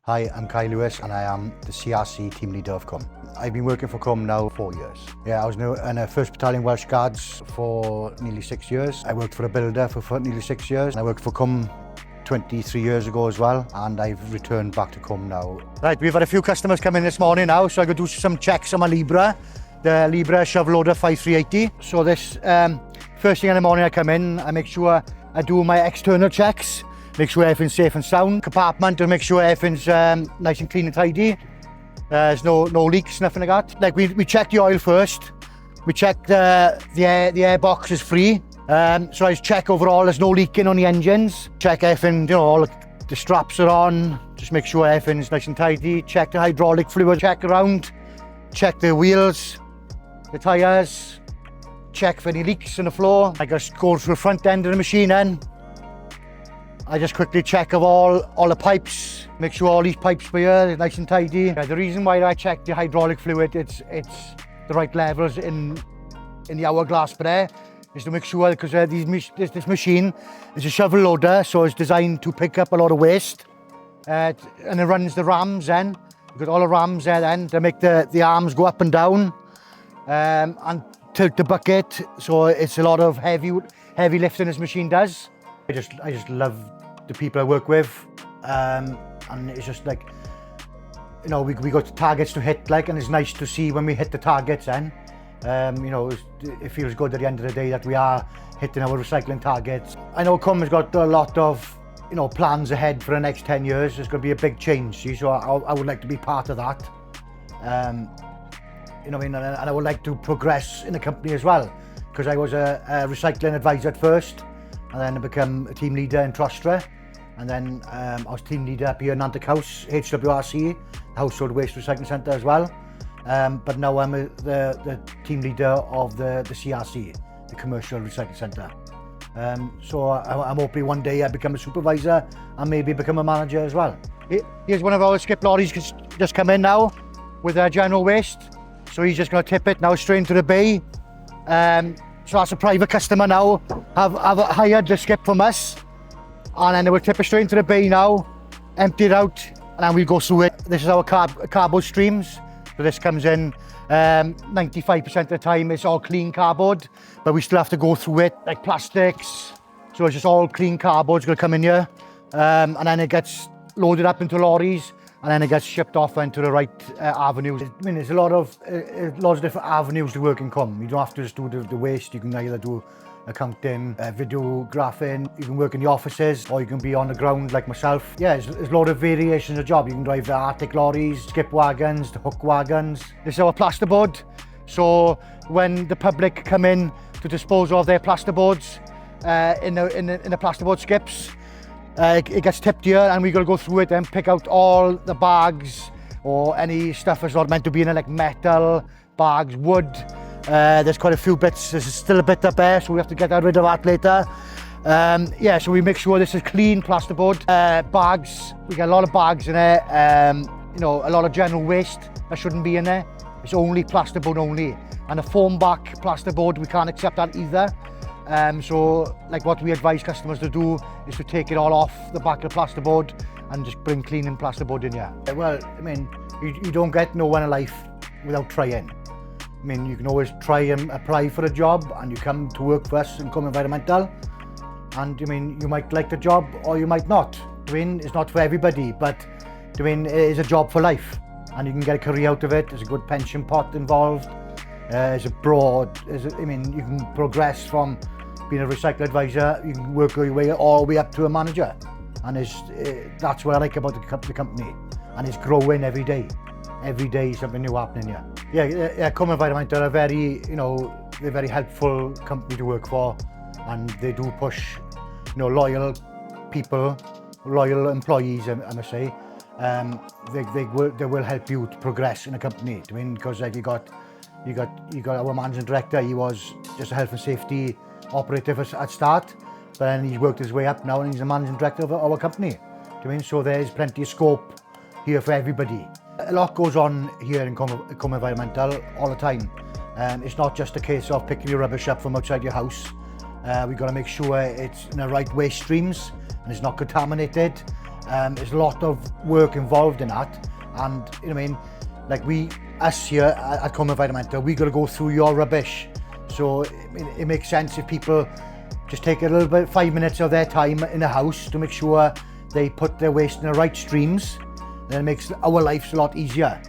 Hi, I'm Kai Lewis and I am the CRC team leader of CWM. I've been working for CWM now 4 years. I was in a 1st Battalion Welsh Guards for nearly 6 years. I worked for a builder for nearly 6 years. I worked for CWM 23 years ago as well, and I've returned back to CWM now. Right, we've had a few customers come in this morning now, so I could do some checks on my Libra, the Libra shovel loader 5380. So this first thing in the morning I come in, I make sure I do my external checks, make sure everything's safe and sound. Compartment to make sure everything's nice and clean and tidy. There's no leaks, nothing like that. Like we check the oil first. We check the air box is free. So I just check overall there's no leaking on the engines. Check everything, you know, all the straps are on. Just make sure everything's nice and tidy. Check the hydraulic fluid, check around. Check the wheels, the tyres. Check for any leaks in the floor. I just go through the front end of the machine then. I just quickly check of all the pipes, make sure all these pipes were here, are nice and tidy. The reason why I check the hydraulic fluid, it's the right levels in the hourglass there, is to make sure, because this machine is a shovel loader, so it's designed to pick up a lot of waste. And it runs the rams then. You've got all the rams there then to make the arms go up and down and tilt the bucket. So it's a lot of heavy lifting this machine does. I just love the people I work with, and it's just like, you know, we got targets to hit, like, and it's nice to see when we hit the targets then. You know, it feels good at the end of the day that we are hitting our recycling targets. I know CWM has got a lot of, you know, plans ahead for the next 10 years. There's going to be a big change, see, so I would like to be part of that. You know what I mean, and I would like to progress in the company as well, because I was a recycling advisor at first, and then I became a team leader in Trostre, and then I was team leader up here in Nantic House, HWRC, Household Waste Recycling Centre as well. But now I'm the team leader of the CRC, the Commercial Recycling Centre. So I'm hoping one day I become a supervisor and maybe become a manager as well. Here's one of our skip lorries just come in now with their general waste. So he's just going to tip it now straight into the bay. So that's a private customer now, have hired the skip from us, and then they will tip it straight into the bay now, empty it out, and then we'll go through it. This is our cardboard streams. So this comes in 95% of the time, it's all clean cardboard, but we still have to go through it, like plastics. So it's just all clean cardboard's gonna come in here, and then it gets loaded up into lorries, and then it gets shipped off into the right avenues. I mean, there's lots of different avenues to work in CWM. You don't have to just do the waste. You can either do accounting, videographing, you can work in the offices, or you can be on the ground like myself. Yeah, there's a lot of variations of job. You can drive the Arctic lorries, skip wagons, the hook wagons. This is our plasterboard. So when the public come in to dispose of their plasterboards in the plasterboard skips, it gets tipped here, and we got to go through it and pick out all the bags or any stuff that's not meant to be in it, like metal, bags, wood. There's quite a few bits. There's still a bit up there, so we have to get rid of that later. Yeah, so we make sure this is clean plasterboard. Bags, we get a lot of bags in there. You know, a lot of general waste that shouldn't be in there. It's only plasterboard only. And a foam back plasterboard, we can't accept that either. So like what we advise customers to do is to take it all off the back of the plasterboard and just bring clean and plasterboard in here. Well, I mean, you don't get nowhere in life without trying. I mean, you can always try and apply for a job, and you come to work for us in CWM Environmental, and I mean, you might like the job or you might not. I mean, it's not for everybody, but I mean, it is a job for life, and you can get a career out of it. There's a good pension pot involved. It's I mean, you can progress from being a recycle advisor, you can work your way all the way up to a manager, and that's what I like about the company, and it's growing every day. Every day something new happening here. Yeah, CWM Environmental are they're a very helpful company to work for, and they do push, you know, loyal people, loyal employees, I must say. They will help you to progress in a company. I mean, because like you got our managing director. He was just a health and safety operative at start, but then he's worked his way up now, and he's the managing director of our company. I mean, so there's plenty of scope here for everybody. A lot goes on here in CWM Environmental all the time. It's not just a case of picking your rubbish up from outside your house. We've got to make sure it's in the right waste streams and it's not contaminated. There's a lot of work involved in that, and you know what I mean, like us here at CWM Environmental, we got to go through your rubbish. So it makes sense if people just take a little bit, 5 minutes of their time in the house to make sure they put their waste in the right streams. Then it makes our lives a lot easier.